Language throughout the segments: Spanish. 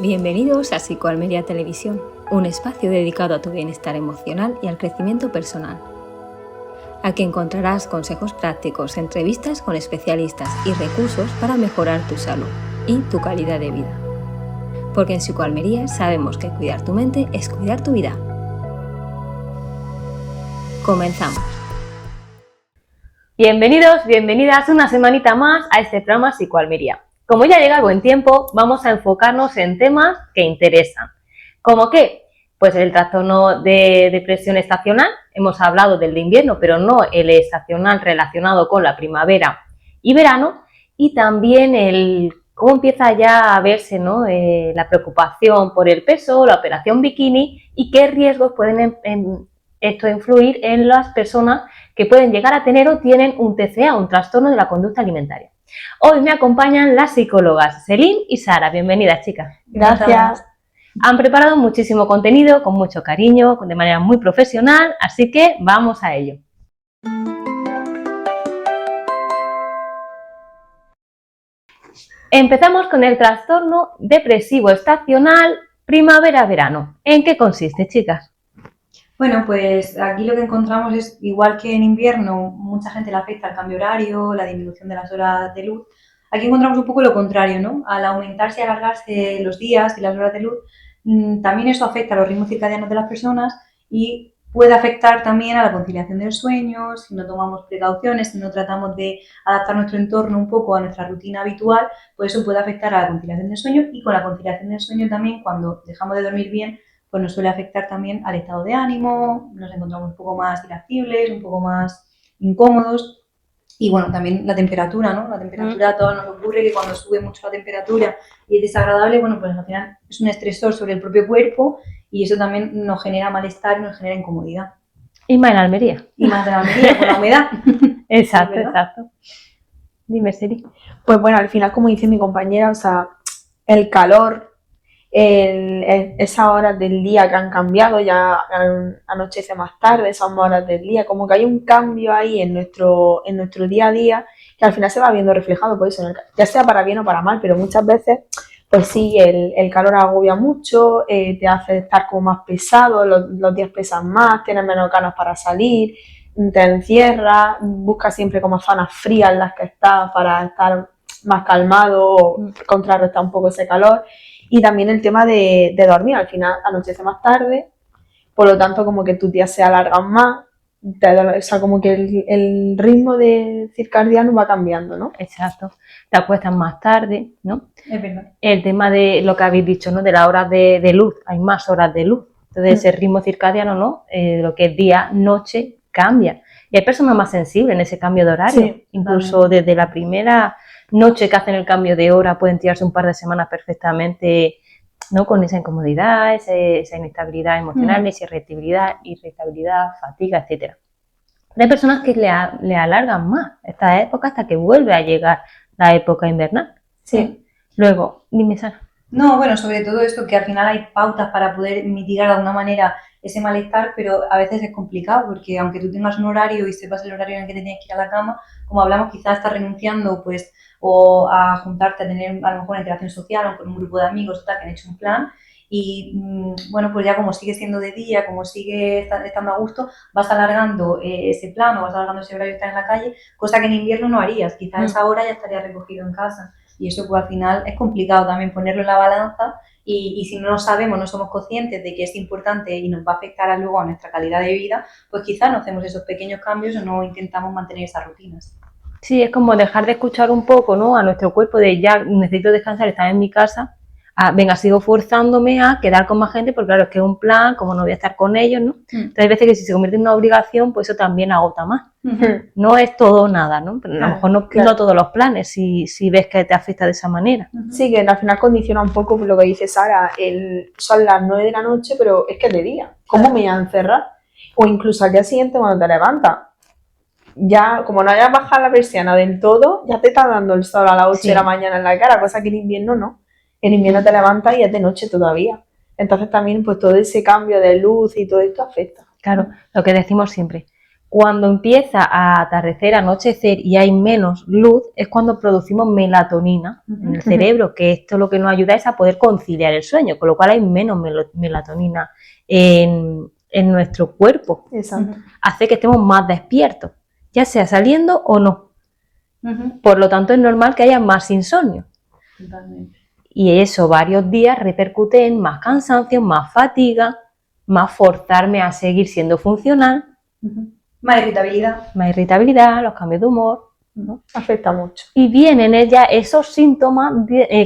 Bienvenidos a Psicoalmería Televisión, un espacio dedicado a tu bienestar emocional y al crecimiento personal. Aquí encontrarás consejos prácticos, entrevistas con especialistas y recursos para mejorar tu salud y tu calidad de vida. Porque en Psicoalmería sabemos que cuidar tu mente es cuidar tu vida. Comenzamos. Bienvenidos, bienvenidas una semanita más a este programa Psicoalmería. Como ya llega el buen tiempo, vamos a enfocarnos en temas que interesan. ¿Cómo qué? Pues el trastorno de depresión estacional, hemos hablado del de invierno, pero no el estacional relacionado con la primavera y verano, y también el cómo empieza ya a verse, ¿no? La preocupación por el peso, la operación bikini y qué riesgos pueden esto influir en las personas que pueden llegar a tener o tienen un TCA, un trastorno de la conducta alimentaria. Hoy me acompañan las psicólogas Celine y Sara. Bienvenidas, chicas. Gracias. Han preparado muchísimo contenido, con mucho cariño, de manera muy profesional, así que vamos a ello. Empezamos con el trastorno depresivo estacional primavera-verano. ¿En qué consiste, chicas? Bueno, pues aquí lo que encontramos es, igual que en invierno, mucha gente le afecta el cambio horario, la disminución de las horas de luz. Aquí encontramos un poco lo contrario, ¿no? Al aumentarse y alargarse los días y las horas de luz, también eso afecta a los ritmos circadianos de las personas y puede afectar también a la conciliación del sueño, si no tomamos precauciones, si no tratamos de adaptar nuestro entorno un poco a nuestra rutina habitual, pues eso puede afectar a la conciliación del sueño y con la conciliación del sueño también, cuando dejamos de dormir bien, pues nos suele afectar también al estado de ánimo, nos encontramos un poco más irascibles, un poco más incómodos y bueno, también la temperatura, ¿no? La temperatura a todos nos ocurre que cuando sube mucho la temperatura y es desagradable, bueno, pues al final es un estresor sobre el propio cuerpo y eso también nos genera malestar y nos genera incomodidad. Y más en Almería. Y más en Almería, con la humedad. Exacto, exacto. Dime, Siri. Pues bueno, al final, como dice mi compañera, o sea, el calor, esas horas del día que han cambiado, ya anochece más tarde, esas horas del día, como que hay un cambio ahí en nuestro día a día que al final se va viendo reflejado por eso, ya sea para bien o para mal, pero muchas veces, pues sí, el calor agobia mucho, te hace estar como más pesado, los días pesan más, tienes menos ganas para salir, te encierras, buscas siempre como zonas frías en las que estás para estar más calmado o contrarrestar un poco ese calor. Y también el tema de dormir, al final anochece más tarde, por lo tanto como que tus días se alargan más, o sea, como que el ritmo de circadiano va cambiando, ¿no? Exacto, te acuestas más tarde, ¿no? Es verdad. El tema de lo que habéis dicho, ¿no? De las horas de luz, hay más horas de luz, entonces ese ritmo circadiano, ¿no? Lo que es día, noche, cambia. Y hay personas más sensibles en ese cambio de horario, Sí, incluso desde la primera noche que hacen el cambio de hora pueden tirarse un par de semanas perfectamente, ¿no? Con esa incomodidad, esa inestabilidad emocional, esa irritabilidad, fatiga, etcétera. Hay personas que le alargan más esta época hasta que vuelve a llegar la época invernal. Sí. Luego, dime, Sara. No, bueno, sobre todo esto, que al final hay pautas para poder mitigar de alguna manera ese malestar, pero a veces es complicado porque aunque tú tengas un horario y sepas el horario en el que te tienes que ir a la cama, como hablamos, quizás estás renunciando pues o a juntarte a tener a lo mejor una interacción social o con un grupo de amigos que han hecho un plan y bueno, pues ya como sigue siendo de día, como sigue estando a gusto, vas alargando ese plan o vas alargando ese horario que estás en la calle, cosa que en invierno no harías, quizás a esa hora ya estarías recogido en casa. Y eso pues al final es complicado también ponerlo en la balanza y si no lo sabemos, no somos conscientes de que es importante y nos va a afectar luego a nuestra calidad de vida, pues quizás no hacemos esos pequeños cambios o no intentamos mantener esas rutinas. Sí, es como dejar de escuchar un poco, ¿no? A nuestro cuerpo de ya necesito descansar, estar en mi casa, venga, sigo forzándome a quedar con más gente, porque claro, es que es un plan, como no voy a estar con ellos, ¿no? Entonces hay veces que si se convierte en una obligación, pues eso también agota más. No es todo o nada, ¿no? Pero a lo mejor no todos los planes, si ves que te afecta de esa manera. Sí, que al final condiciona un poco lo que dice Sara, son las 9 de la noche, pero es que es de día. ¿Cómo me voy a encerrar? O incluso al día siguiente cuando te levantas. Ya, como no hayas bajado la persiana del todo, ya te está dando el sol a las 8 de la mañana en la cara, cosa que en invierno no. En invierno te levantas y es de noche todavía. Entonces también pues todo ese cambio de luz y todo esto afecta. Claro, lo que decimos siempre, Cuando empieza a atardecer, a anochecer y hay menos luz, es cuando producimos melatonina en el cerebro, que esto lo que nos ayuda es a poder conciliar el sueño, con lo cual hay menos melatonina en nuestro cuerpo. Exacto. Hace que estemos más despiertos, ya sea saliendo o no. Por lo tanto, es normal que haya más insomnio. Totalmente. Y eso varios días repercute en más cansancio, más fatiga, más forzarme a seguir siendo funcional. Más irritabilidad. Más irritabilidad, los cambios de humor, ¿no? Afecta mucho. Y vienen ya esos síntomas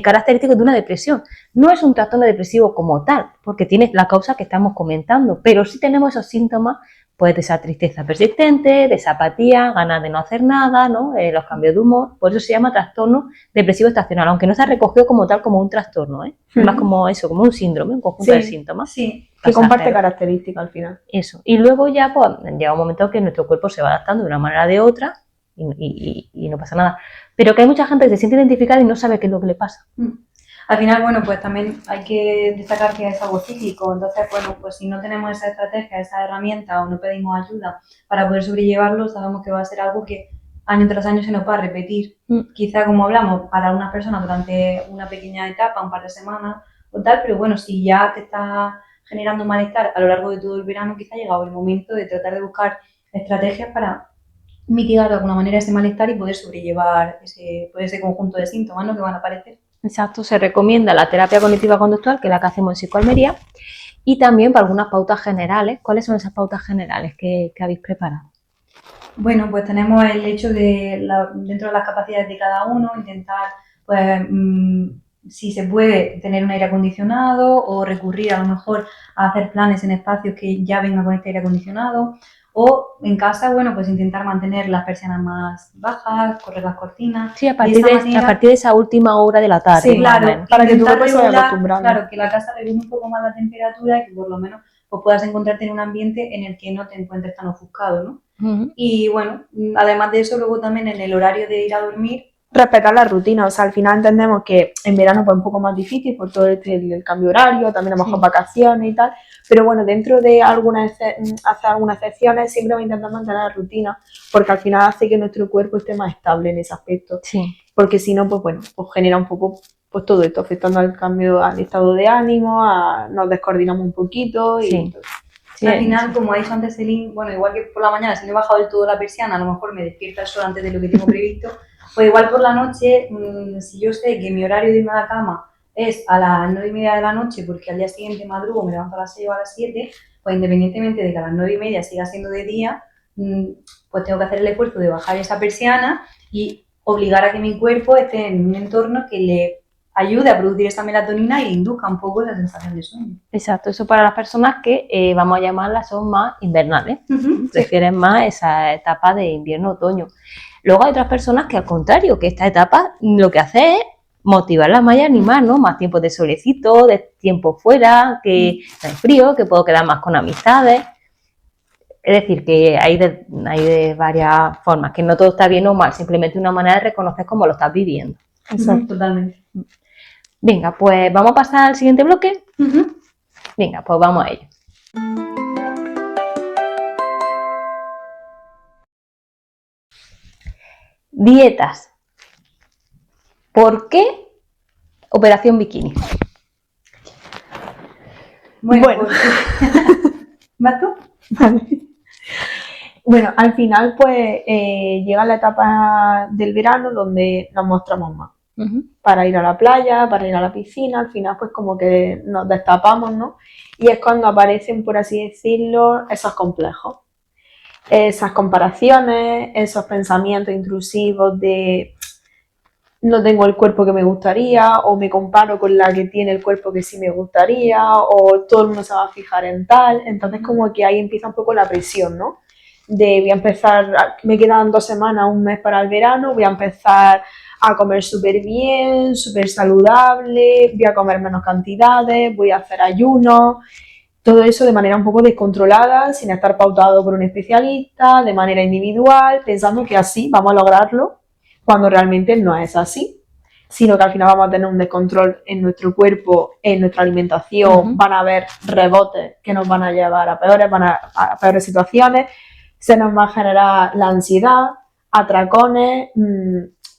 característicos de una depresión. No es un trastorno depresivo como tal, porque tiene la causa que estamos comentando, pero sí tenemos esos síntomas pues, de esa tristeza persistente, de esa apatía, ganas de no hacer nada, ¿no? Los cambios de humor. Por eso se llama trastorno depresivo estacional, aunque no se ha recogido como tal como un trastorno, ¿eh? Más como eso, como un síndrome, un conjunto de síntomas. Sí. Que comparte características al final. Eso. Y luego ya pues, llega un momento que nuestro cuerpo se va adaptando de una manera o de otra y no pasa nada. Pero que hay mucha gente que se siente identificada y no sabe qué es lo que le pasa. Al final, bueno, pues también hay que destacar que es algo cíclico. Entonces, bueno, pues si no tenemos esa estrategia, esa herramienta o no pedimos ayuda para poder sobrellevarlo, sabemos que va a ser algo que año tras año se nos va a repetir. Quizá, como hablamos, para una persona durante una pequeña etapa, un par de semanas o tal, pero bueno, si ya te está generando malestar a lo largo de todo el verano, quizá ha llegado el momento de tratar de buscar estrategias para mitigar de alguna manera ese malestar y poder sobrellevar ese conjunto de síntomas, ¿no?, que van a aparecer. Exacto, se recomienda la terapia cognitiva conductual, que es la que hacemos en Psicoalmería, y también para algunas pautas generales. ¿Cuáles son esas pautas generales que habéis preparado? Bueno, pues tenemos el hecho de, dentro de las capacidades de cada uno, intentar, pues, si se puede, tener un aire acondicionado o recurrir a lo mejor a hacer planes en espacios que ya vengan con este aire acondicionado. O en casa, bueno, pues intentar mantener las persianas más bajas, correr las cortinas. Sí, a partir de esa última hora de la tarde. Sí, claro, para que tu cuerpo se vaya acostumbrando. Claro, que la casa regule un poco más la temperatura y que por lo menos pues, puedas encontrarte en un ambiente en el que no te encuentres tan ofuscado, ¿no? Y bueno, además de eso, luego también en el horario de ir a dormir, respetar la rutina, o sea, al final entendemos que en verano pues un poco más difícil por todo el cambio horario, también a lo mejor vacaciones y tal, pero bueno, dentro de hacer algunas excepciones siempre vamos a intentar mantener la rutina, porque al final hace que nuestro cuerpo esté más estable en ese aspecto, porque si no, pues bueno, pues genera un poco pues todo esto, afectando al cambio, al estado de ánimo, nos descoordinamos un poquito y... al final, como ha dicho antes Celine, bueno, igual que por la mañana, si no he bajado del todo la persiana, a lo mejor me despierta el sol antes de lo que tengo previsto, pues igual por la noche, si yo sé que mi horario de irme a la cama es a las 9:30 de la noche, porque al día siguiente madrugo, me levanto a las 6 o a las 7, pues independientemente de que a las 9:30 siga siendo de día, pues tengo que hacer el esfuerzo de bajar esa persiana y obligar a que mi cuerpo esté en un entorno que le ayude a producir esa melatonina y induzca un poco esa sensación de sueño. Exacto, eso para las personas que vamos a llamarlas son más invernales, prefieren más esa etapa de invierno-otoño. Luego hay otras personas que al contrario, que esta etapa lo que hace es motivarlas más y animar, ¿no? Más tiempo de solecito, de tiempo fuera, que no hay frío, que puedo quedar más con amistades. Es decir, que hay de varias formas, que no todo está bien o mal, simplemente una manera de reconocer cómo lo estás viviendo. Exacto, totalmente. Venga, pues vamos a pasar al siguiente bloque. Venga, pues vamos a ello. Dietas. ¿Por qué operación bikini? Bueno. ¿Vas tú? Vale. Bueno, al final pues llega la etapa del verano donde nos mostramos más. Para ir a la playa, para ir a la piscina, al final pues como que nos destapamos, ¿no? Y es cuando aparecen, por así decirlo, esos complejos. Esas comparaciones, esos pensamientos intrusivos de no tengo el cuerpo que me gustaría, o me comparo con la que tiene el cuerpo que sí me gustaría, o todo el mundo se va a fijar en tal. Entonces como que ahí empieza un poco la presión, ¿no? De voy a empezar, me quedan 2 semanas, un mes para el verano, voy a empezar a comer súper bien, súper saludable, voy a comer menos cantidades, voy a hacer ayunos. Todo eso de manera un poco descontrolada, sin estar pautado por un especialista, de manera individual, pensando que así vamos a lograrlo, cuando realmente no es así, sino que al final vamos a tener un descontrol en nuestro cuerpo, en nuestra alimentación, van a haber rebotes que nos van a llevar a peores situaciones, se nos va a generar la ansiedad, atracones,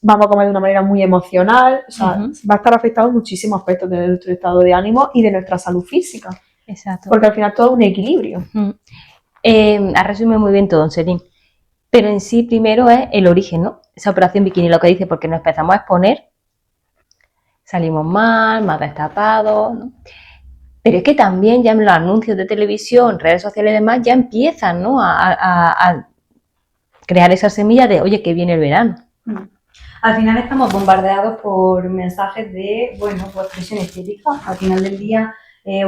vamos a comer de una manera muy emocional, o sea, va a estar afectado en muchísimos aspectos de nuestro estado de ánimo y de nuestra salud física. Exacto. Porque al final todo es un equilibrio. Ha resumido muy bien todo, Selin. Pero en sí, primero es el origen, ¿no? Esa operación bikini, lo que dice, porque nos empezamos a exponer, salimos mal, más destapados, ¿no? Pero es que también ya en los anuncios de televisión, redes sociales y demás, ya empiezan, ¿no? a crear esa semilla de, oye, que viene el verano. Al final estamos bombardeados por mensajes de, bueno, pues presión estética. Al final del día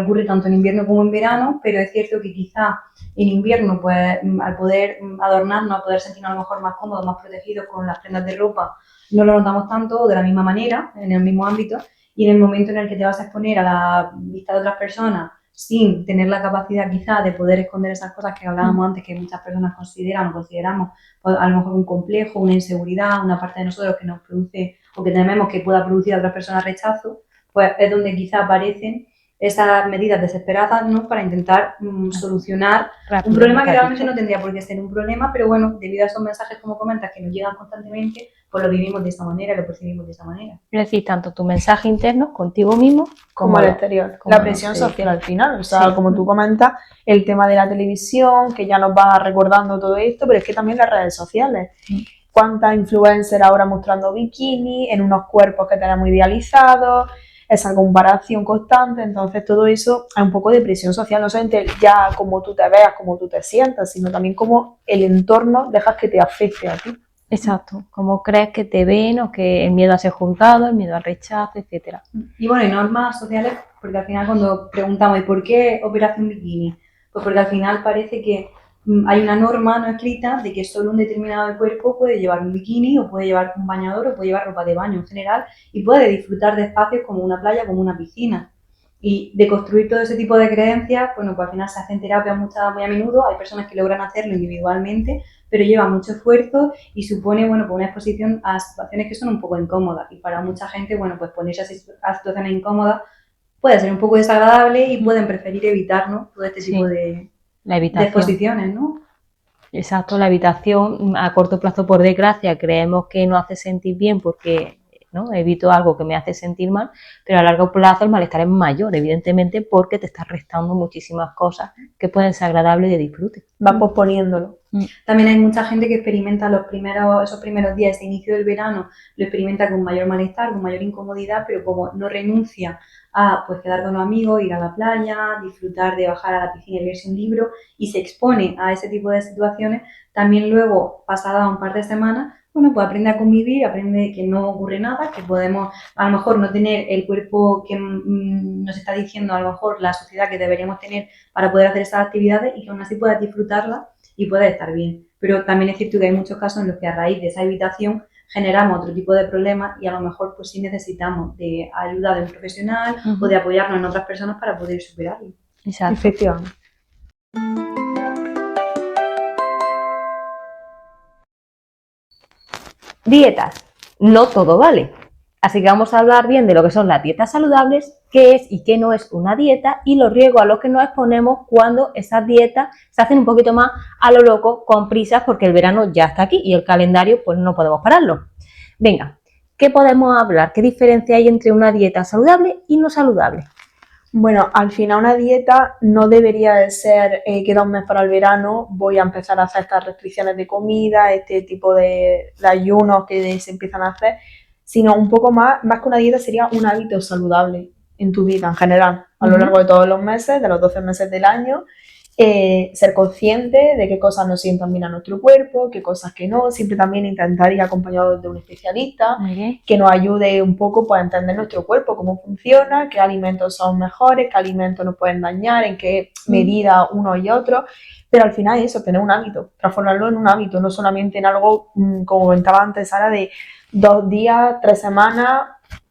ocurre tanto en invierno como en verano, pero es cierto que quizá en invierno, pues al poder adornarnos, al poder sentirnos a lo mejor más cómodos, más protegidos con las prendas de ropa, no lo notamos tanto de la misma manera, en el mismo ámbito, y en el momento en el que te vas a exponer a la vista de otras personas sin tener la capacidad quizá de poder esconder esas cosas que hablábamos antes, que muchas personas consideramos pues, a lo mejor un complejo, una inseguridad, una parte de nosotros que nos produce o que tememos que pueda producir a otras personas rechazo, pues es donde quizá aparecen esas medidas desesperadas, ¿no? Para intentar solucionar un problema que realmente no tendría por qué ser un problema, pero bueno, debido a esos mensajes, como comentas, que nos llegan constantemente, pues lo vivimos de esta manera, lo percibimos de esta manera. Es decir, tanto tu mensaje interno contigo mismo como al exterior. La presión social al final, o sea, como tú comentas, el tema de la televisión, que ya nos va recordando todo esto, pero es que también las redes sociales. ¿Cuántas influencers ahora mostrando bikini en unos cuerpos que tenemos idealizados? Esa comparación constante, entonces todo eso es un poco de presión social, no solamente ya como tú te veas, como tú te sientas, sino también como el entorno dejas que te afecte a ti. Exacto, como crees que te ven o que el miedo a ser juzgado, el miedo al rechazo, etcétera. Y bueno, y normas sociales, porque al final cuando preguntamos ¿y por qué operación bikini? Pues porque al final parece que hay una norma no escrita de que solo un determinado cuerpo puede llevar un bikini o puede llevar un bañador o puede llevar ropa de baño en general y puede disfrutar de espacios como una playa, como una piscina. Y de construir todo ese tipo de creencias, bueno, pues al final se hace en terapia muy a menudo, hay personas que logran hacerlo individualmente, pero lleva mucho esfuerzo y supone, bueno, pues una exposición a situaciones que son un poco incómodas. Y para mucha gente, bueno, pues ponerse a situaciones incómodas puede ser un poco desagradable y pueden preferir evitar, ¿no? Todo este tipo de exposiciones, ¿no? Exacto, la evitación a corto plazo, por desgracia, creemos que nos hace sentir bien porque, ¿no?, evito algo que me hace sentir mal, pero a largo plazo el malestar es mayor, evidentemente, porque te estás restando muchísimas cosas que pueden ser agradables de disfrute. Vas posponiéndolo. También hay mucha gente que experimenta esos primeros días de inicio del verano, lo experimenta con mayor malestar, con mayor incomodidad, pero como no renuncia a pues quedar con los amigos, ir a la playa, disfrutar de bajar a la piscina y leerse un libro y se expone a ese tipo de situaciones, también luego, pasada un par de semanas, bueno, pues aprende a convivir, aprende que no ocurre nada, que podemos a lo mejor no tener el cuerpo que nos está diciendo a lo mejor la sociedad que deberíamos tener para poder hacer esas actividades y que aún así puedas disfrutarlas y puedes estar bien. Pero también es cierto que hay muchos casos en los que a raíz de esa evitación generamos otro tipo de problemas y a lo mejor pues sí necesitamos de ayuda de un profesional o de apoyarnos en otras personas para poder superarlo. Exacto. Efectivamente. Dietas. No todo vale. Así que vamos a hablar bien de lo que son las dietas saludables, qué es y qué no es una dieta y los riesgos a los que nos exponemos cuando esas dietas se hacen un poquito más a lo loco, con prisas, porque el verano ya está aquí y el calendario pues no podemos pararlo. Venga, ¿qué podemos hablar? ¿Qué diferencia hay entre una dieta saludable y no saludable? Bueno, al final una dieta no debería de ser queda un mes para el verano, voy a empezar a hacer estas restricciones de comida, este tipo de ayunos que se empiezan a hacer, sino un poco más que una dieta sería un hábito saludable en tu vida en general, a lo largo de todos los meses, de los 12 meses del año, ser consciente de qué cosas nos sientan bien a nuestro cuerpo, qué cosas que no, siempre también intentar ir acompañado de un especialista que nos ayude un poco pues, a entender nuestro cuerpo, cómo funciona, qué alimentos son mejores, qué alimentos nos pueden dañar, en qué medida uno y otro, pero al final eso, tener un hábito, transformarlo en un hábito, no solamente en algo, como comentaba antes Sara, de 2 días, 3 semanas,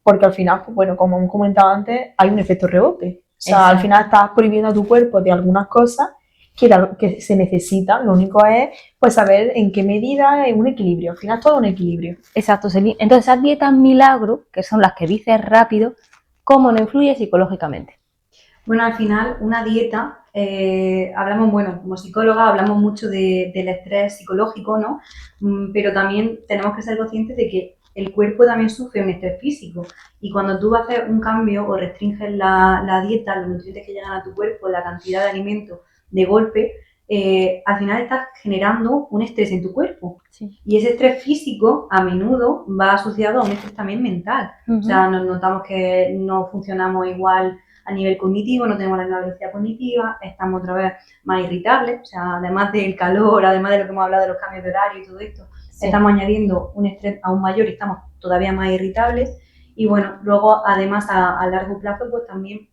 porque al final, pues, bueno, como comentaba antes, hay un efecto rebote. O sea, al final estás prohibiendo a tu cuerpo de algunas cosas que se necesitan. Lo único es pues saber en qué medida es un equilibrio. Al final es todo un equilibrio. Exacto, Selin. Entonces esas dietas milagro, que son las que dices rápido, ¿cómo nos influye psicológicamente? Bueno, al final una dieta hablamos, bueno, como psicóloga hablamos mucho del estrés psicológico, ¿no? Pero también tenemos que ser conscientes de que el cuerpo también sufre un estrés físico y cuando tú haces un cambio o restringes la dieta, los nutrientes que llegan a tu cuerpo, la cantidad de alimentos de golpe, al final estás generando un estrés en tu cuerpo. Sí. Y ese estrés físico a menudo va asociado a un estrés también mental. O sea, nos notamos que no funcionamos igual a nivel cognitivo, no tenemos la misma velocidad cognitiva, estamos otra vez más irritables, o sea, además del calor, además de lo que hemos hablado de los cambios de horario y todo esto, estamos añadiendo un estrés aún mayor y estamos todavía más irritables. Y bueno, luego además a largo plazo pues también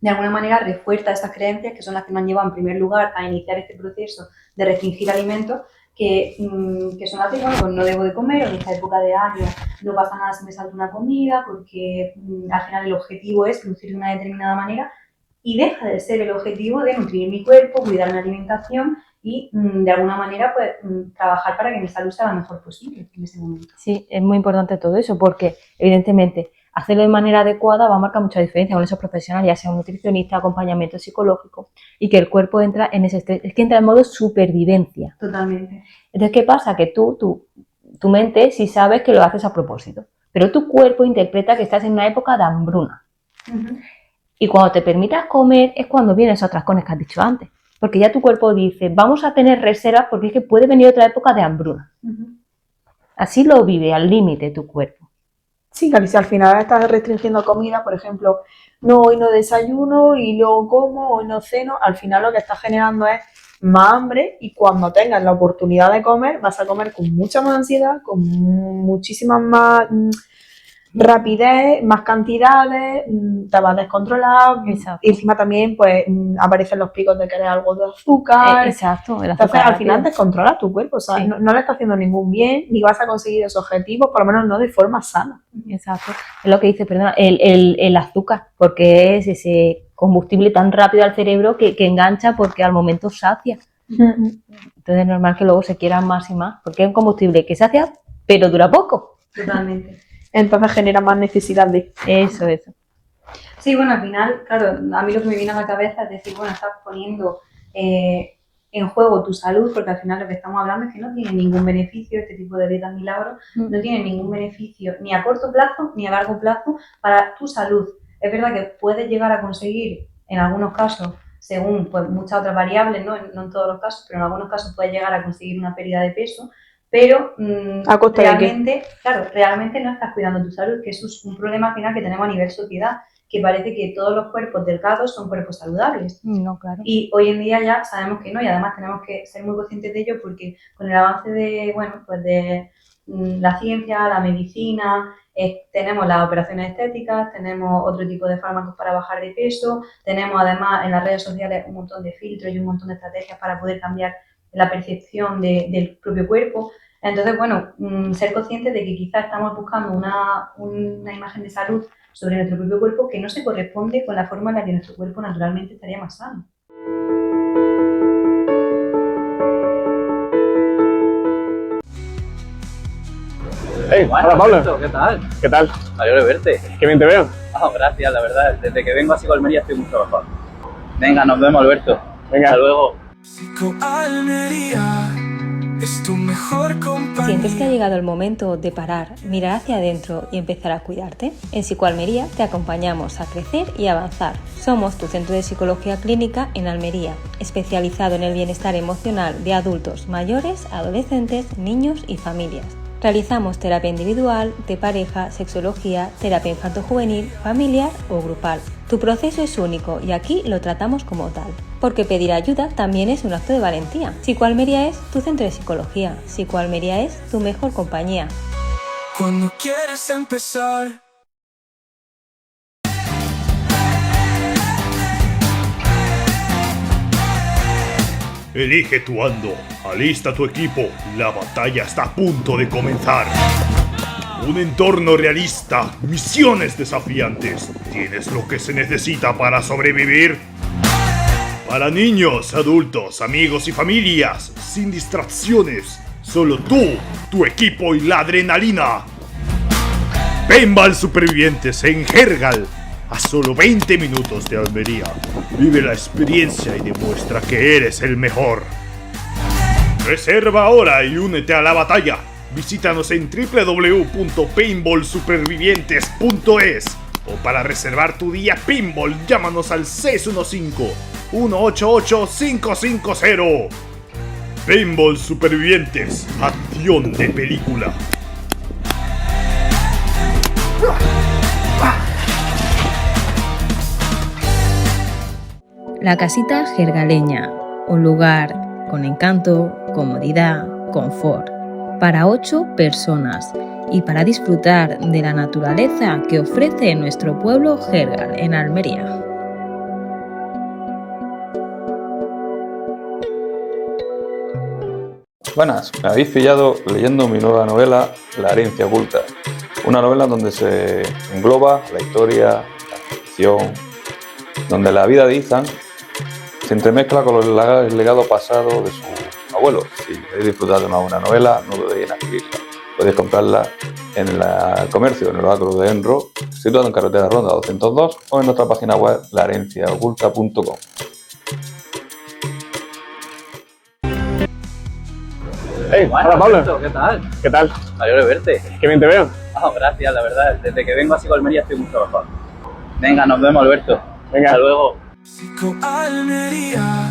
de alguna manera refuerza esas creencias que son las que nos han llevado en primer lugar a iniciar este proceso de restringir alimentos que son así, bueno, pues no debo de comer, o en esta época de año no pasa nada si me salto una comida, porque al final el objetivo es lucir de una determinada manera y deja de ser el objetivo de nutrir mi cuerpo, cuidar mi alimentación y de alguna manera pues trabajar para que mi salud sea la mejor posible en ese momento. Sí, es muy importante todo eso porque evidentemente hacerlo de manera adecuada va a marcar mucha diferencia con esos profesionales, ya sea un nutricionista, acompañamiento psicológico y que el cuerpo entra en ese estrés, es que entra en modo supervivencia. Totalmente. Entonces, ¿qué pasa? Que tu mente sí sabes que lo haces a propósito, pero tu cuerpo interpreta que estás en una época de hambruna. Y cuando te permitas comer es cuando vienen esos atracones que has dicho antes, porque ya tu cuerpo dice, vamos a tener reservas porque es que puede venir otra época de hambruna. Así lo vive al límite tu cuerpo. Sí, que si al final estás restringiendo comida, por ejemplo, no, hoy no desayuno y luego como, hoy no ceno, al final lo que estás generando es más hambre y cuando tengas la oportunidad de comer, vas a comer con mucha más ansiedad, con muchísimas más rapidez, más cantidades, te vas a descontrolar. Exacto. Y encima también pues aparecen los picos de querer algo de azúcar. Exacto. El azúcar entonces al rápido. final descontrolas tu cuerpo, o sea, Sí. no le está haciendo ningún bien, ni vas a conseguir esos objetivos, por lo menos no de forma sana. Exacto. Es lo que dice, perdona, el azúcar, porque es ese combustible tan rápido al cerebro que engancha porque al momento sacia. Entonces es normal que luego se quiera más y más, porque es un combustible que sacia, pero dura poco. Totalmente. Entonces genera más necesidad de... Eso. Sí, bueno, al final, claro, a mí lo que me viene a la cabeza es decir, bueno, estás poniendo en juego tu salud, porque al final lo que estamos hablando es que no tiene ningún beneficio, este tipo de dietas milagros, no tiene ningún beneficio ni a corto plazo ni a largo plazo para tu salud. Es verdad que puedes llegar a conseguir, en algunos casos, según pues, muchas otras variables, no en todos los casos, pero en algunos casos puedes llegar a conseguir una pérdida de peso, pero ¿A costa realmente, de qué? claro, realmente no estás cuidando tu salud, que eso es un problema al final que tenemos a nivel sociedad, que parece que todos los cuerpos delgados son cuerpos saludables. No, claro. Y hoy en día ya sabemos que no, y además tenemos que ser muy conscientes de ello porque con el avance de, bueno, pues de la ciencia, la medicina, tenemos las operaciones estéticas, tenemos otro tipo de fármacos para bajar de peso, tenemos además en las redes sociales un montón de filtros y un montón de estrategias para poder cambiar la percepción del propio cuerpo. Entonces, bueno, ser conscientes de que quizás estamos buscando una imagen de salud sobre nuestro propio cuerpo que no se corresponde con la forma en la que nuestro cuerpo naturalmente estaría más sano. Hey, hola Pablo. ¿Qué tal? ¿Qué tal? Me alegro de verte. Qué bien te veo. Gracias, la verdad. Desde que vengo a Psicoalmería estoy mucho mejor. Venga, nos vemos, Alberto. Venga. Hasta luego. Psicoalmería es tu mejor compañía. ¿Sientes que ha llegado el momento de parar, mirar hacia adentro y empezar a cuidarte? En Psicoalmería te acompañamos a crecer y avanzar. Somos tu centro de psicología clínica en Almería, especializado en el bienestar emocional de adultos mayores, adolescentes, niños y familias. Realizamos terapia individual, de pareja, sexología, terapia infanto-juvenil, familiar o grupal. Tu proceso es único y aquí lo tratamos como tal. Porque pedir ayuda también es un acto de valentía. Psicoalmería es tu centro de psicología. Psicoalmería es tu mejor compañía. Cuando quieres empezar. Elige tu ando, alista tu equipo, la batalla está a punto de comenzar. Un entorno realista, misiones desafiantes. ¿Tienes lo que se necesita para sobrevivir? Para niños, adultos, amigos y familias, sin distracciones, solo tú, tu equipo y la adrenalina. Paintball Supervivientes en Hergal. a solo 20 minutos de Almería. Vive la experiencia y demuestra que eres el mejor. Reserva ahora y únete a la batalla. Visítanos en www.paintballsupervivientes.es o para reservar tu día Pinball, llámanos al 615-188-550. Paintball Supervivientes, acción de película. La casita jergaleña, un lugar con encanto, comodidad, confort, para 8 personas y para disfrutar de la naturaleza que ofrece nuestro pueblo Jergal en Almería. Buenas, me habéis pillado leyendo mi nueva novela, La herencia oculta. Una novela donde se engloba la historia, la ficción, donde la vida de Ethan se entremezcla con el legado pasado de su abuelo. Si queréis disfrutar de una buena novela, no dudéis en adquirirla. Podéis comprarla en el comercio, en el oráculo de Enro, situado en carretera Ronda 202 o en nuestra página web laherenciaoculta.com. Hey, hola Pablo. ¿Qué tal? ¿Qué tal? Me alegro de verte. Qué bien te veo. Gracias, la verdad. Desde que vengo a Almería estoy mucho mejor. Venga, nos vemos, Alberto. Venga. Hasta luego. Almería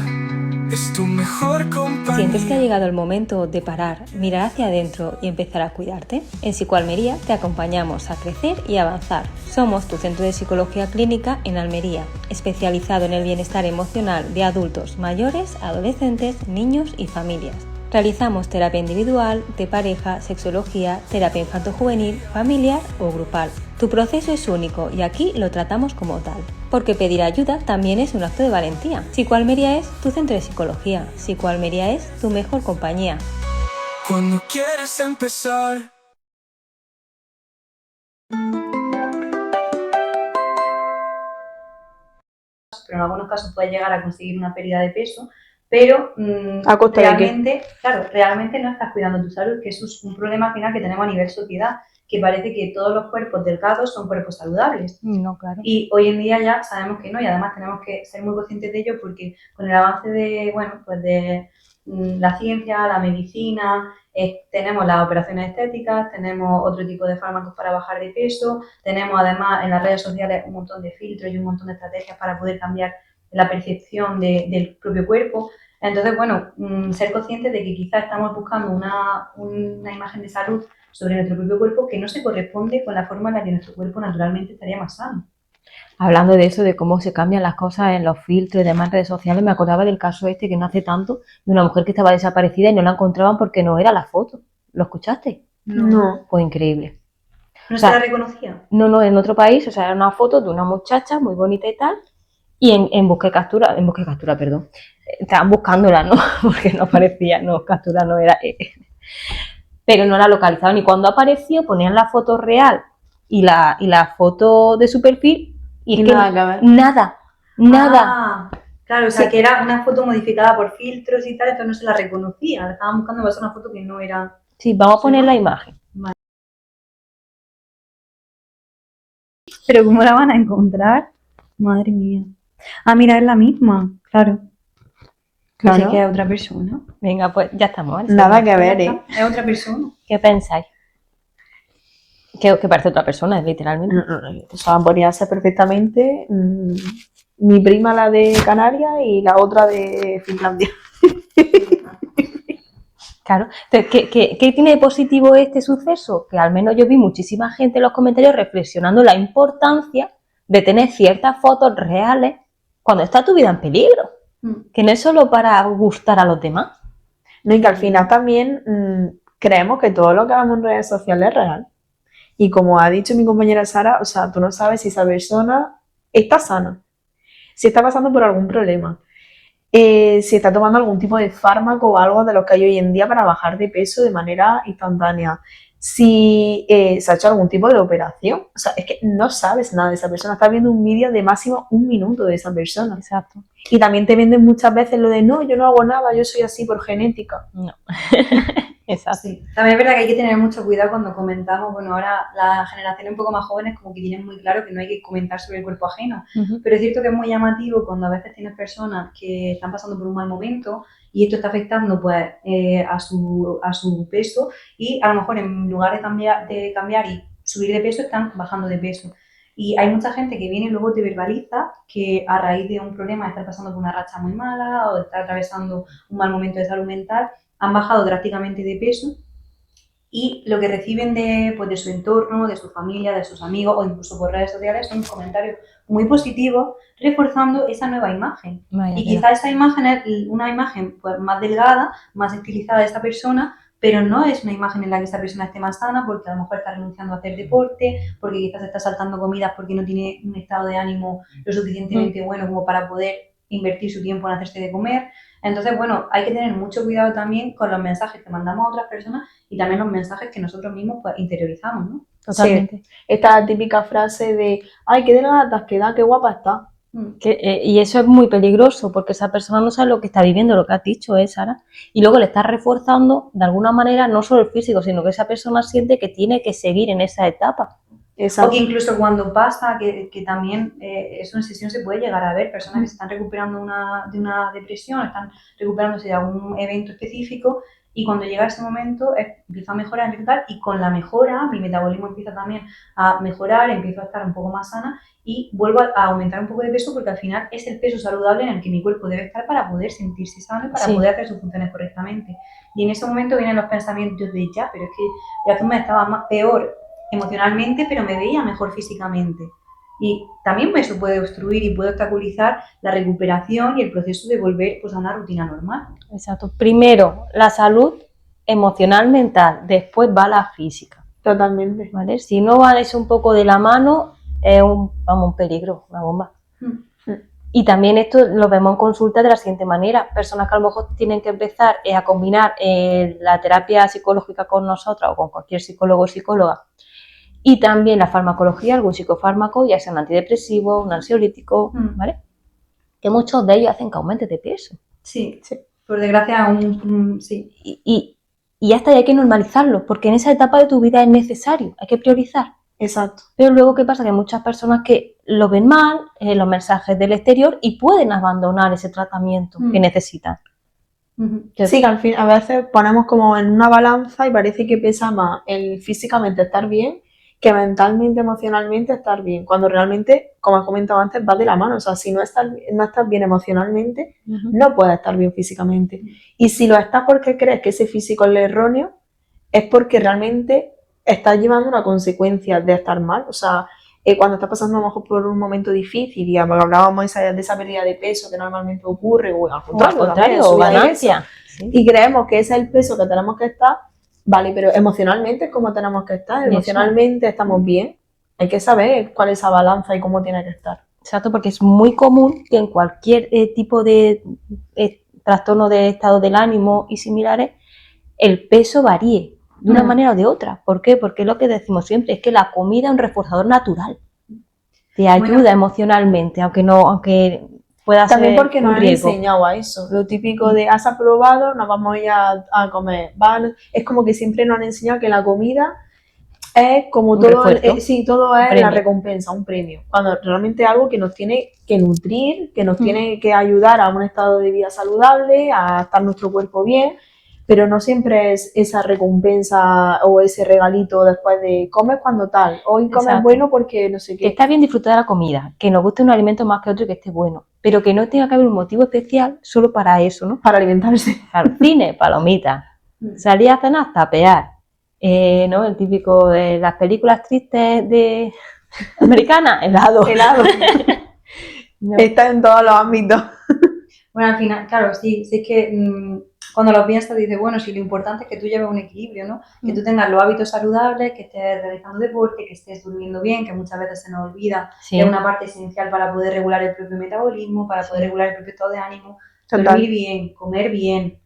es tu mejor compañía. ¿Sientes que ha llegado el momento de parar, mirar hacia adentro y empezar a cuidarte? En Psicoalmería te acompañamos a crecer y avanzar. Somos tu centro de psicología clínica en Almería, especializado en el bienestar emocional de adultos mayores, adolescentes, niños y familias. Realizamos terapia individual, de pareja, sexología, terapia infanto-juvenil, familiar o grupal. Tu proceso es único y aquí lo tratamos como tal. Porque pedir ayuda también es un acto de valentía. Psicoalmería es tu centro de psicología. Psicoalmería es tu mejor compañía. Cuando quieres empezar. Pero en algunos casos puedes llegar a conseguir una pérdida de peso, pero ¿A costa de qué? realmente, claro, realmente no estás cuidando tu salud, que eso es un problema al final que tenemos a nivel sociedad, que parece que todos los cuerpos delgados son cuerpos saludables. No, claro. Y hoy en día ya sabemos que no, y además tenemos que ser muy conscientes de ello porque con el avance de, bueno, pues de la ciencia, la medicina, tenemos las operaciones estéticas, tenemos otro tipo de fármacos para bajar de peso, tenemos además en las redes sociales un montón de filtros y un montón de estrategias para poder cambiar la percepción del propio cuerpo. Entonces, bueno, ser conscientes de que quizás estamos buscando una imagen de salud sobre nuestro propio cuerpo que no se corresponde con la forma en la que nuestro cuerpo naturalmente estaría más sano. Hablando de eso, de cómo se cambian las cosas en los filtros y demás redes sociales, me acordaba del caso este que no hace tanto, de una mujer que estaba desaparecida y no la encontraban porque no era la foto. ¿Lo escuchaste? No. Pues increíble. ¿No O sea, se la reconocía? No, en otro país, o sea, era una foto de una muchacha muy bonita y tal, y en busca y captura, perdón, estaban buscándola, ¿no? Porque no aparecía, no, captura no era, pero no la localizaban, y cuando apareció ponían la foto real y la foto de su perfil, y es que nada que ver. nada. Ah, claro, o sea, Sí. que era una foto modificada por filtros y tal, entonces no se la reconocía. La estaban buscando para hacer una foto que no era... Sí, vamos a poner la imagen. Pero ¿cómo la van a encontrar? Madre mía. Ah, mira, es la misma, claro. Claro. Pensé que es otra persona. Venga, pues ya estamos, ¿vale? Nada que ver, Es otra persona. ¿Qué pensáis? Que parece otra persona, literalmente. O sea, podría ser perfectamente mi prima la de Canarias y la otra de Finlandia. Claro. Entonces, ¿qué tiene de positivo este suceso? Que al menos yo vi muchísima gente en los comentarios reflexionando la importancia de tener ciertas fotos reales cuando está tu vida en peligro. Que no es solo para gustar a los demás. No, y que al final también creemos que todo lo que hagamos en redes sociales es real. Y como ha dicho mi compañera Sara, o sea, tú no sabes si esa persona está sana, si está pasando por algún problema, si está tomando algún tipo de fármaco o algo de los que hay hoy en día para bajar de peso de manera instantánea, si se ha hecho algún tipo de operación. O sea, es que no sabes nada de esa persona, estás viendo un vídeo de máximo 1 minuto de esa persona. Exacto. Y también te venden muchas veces lo de no, yo no hago nada, yo soy así por genética. No. Exacto. Sí. También es verdad que hay que tener mucho cuidado cuando comentamos, bueno, ahora las generaciones un poco más jóvenes como que tienen muy claro que no hay que comentar sobre el cuerpo ajeno, pero es cierto que es muy llamativo cuando a veces tienes personas que están pasando por un mal momento y esto está afectando pues a su peso y a lo mejor en lugar de cambiar y subir de peso están bajando de peso. Y hay mucha gente que viene y luego te verbaliza que a raíz de un problema, de estar pasando por una racha muy mala o de estar atravesando un mal momento de salud mental, han bajado drásticamente de peso y lo que reciben pues de su entorno, de su familia, de sus amigos o incluso por redes sociales son comentarios muy positivos reforzando esa nueva imagen. Vaya, y quizá esa imagen es una imagen pues, más delgada, más estilizada de esta persona, pero no es una imagen en la que esta persona esté más sana porque a lo mejor está renunciando a hacer deporte, porque quizás está saltando comidas porque no tiene un estado de ánimo lo suficientemente bueno como para poder invertir su tiempo en hacerse de comer. Entonces, bueno, hay que tener mucho cuidado también con los mensajes que mandamos a otras personas y también los mensajes que nosotros mismos pues, interiorizamos, ¿no? Totalmente. Sí. Esta típica frase de, ay, qué delgada te queda, qué guapa está. Y eso es muy peligroso porque esa persona no sabe lo que está viviendo, lo que has dicho, Sara. Y luego le estás reforzando de alguna manera no solo el físico, sino que esa persona siente que tiene que seguir en esa etapa. Exacto. O que incluso cuando pasa, que también eso en sesión se puede llegar a ver, personas que se están recuperando de una depresión, están recuperándose de algún evento específico y cuando llega ese momento empieza a mejorar y con la mejora mi metabolismo empieza también a mejorar, empiezo a estar un poco más sana y vuelvo a aumentar un poco de peso porque al final es el peso saludable en el que mi cuerpo debe estar para poder sentirse sano y para poder hacer sus funciones correctamente. Y en ese momento vienen los pensamientos de ya, pero es que yo hace un mes estaba peor emocionalmente, pero me veía mejor físicamente. Y también eso puede obstruir y puede obstaculizar la recuperación y el proceso de volver pues, a una rutina normal. Exacto. Primero, la salud emocional, mental, después va la física. Totalmente. ¿Vale? Si no va eso un poco de la mano, es un peligro, una bomba. Y también esto lo vemos en consulta de la siguiente manera. Personas que a lo mejor tienen que empezar a combinar la terapia psicológica con nosotras o con cualquier psicólogo o psicóloga y también la farmacología, algún psicofármaco, ya sea un antidepresivo, un ansiolítico, ¿vale? Que muchos de ellos hacen que aumentes de peso. Sí, sí. Por desgracia, sí. Y hasta ahí hay que normalizarlo, porque en esa etapa de tu vida es necesario, hay que priorizar. Exacto. Pero luego, ¿qué pasa? Que hay muchas personas que lo ven mal, los mensajes del exterior, y pueden abandonar ese tratamiento que necesitan. Sí, que al fin a veces ponemos como en una balanza y parece que pesa más el físicamente estar bien que mentalmente, emocionalmente estar bien, cuando realmente, como has comentado antes, va de la mano. O sea, si no estás bien emocionalmente, no puedes estar bien físicamente. Y si lo estás porque crees que ese físico es el erróneo, es porque realmente estás llevando una consecuencia de estar mal. O sea, cuando estás pasando a lo mejor por un momento difícil y hablábamos de esa pérdida de peso que normalmente ocurre, o al contrario, o ganancia. Sí. Y creemos que ese es el peso que tenemos que estar. Vale, pero emocionalmente, ¿cómo tenemos que estar? Emocionalmente estamos bien. Hay que saber cuál es esa balanza y cómo tiene que estar. Exacto, porque es muy común que en cualquier tipo de trastorno de estado del ánimo y similares, el peso varíe de una manera o de otra. ¿Por qué? Porque lo que decimos siempre es que la comida es un reforzador natural. Te ayuda emocionalmente, aunque pueda ser también porque nos han riesgo. Enseñado a eso. Lo típico de has aprobado, nos vamos a ir a comer. Es como que siempre nos han enseñado que la comida es como todo, todo es la recompensa, un premio. Cuando realmente es algo que nos tiene que nutrir, que nos tiene que ayudar a un estado de vida saludable, a estar nuestro cuerpo bien, pero no siempre es esa recompensa o ese regalito después de comer cuando tal. Hoy comes bueno porque no sé qué. Que está bien disfrutar de la comida, que nos guste un alimento más que otro y que esté bueno, pero que no tenga que haber un motivo especial solo para eso, ¿no? Para alimentarse. Claro, cine, palomitas, salir a cenar, tapear, ¿no? El típico de las películas tristes de americanas, helado. No. Está en todos los ámbitos. Bueno, al final, claro, sí es que cuando lo piensas dices, bueno, si lo importante es que tú lleves un equilibrio, ¿no? Que tú tengas los hábitos saludables, que estés realizando deporte, que estés durmiendo bien, que muchas veces se nos olvida, que es una parte esencial para poder regular el propio metabolismo, para poder regular el propio estado de ánimo, dormir bien, comer bien,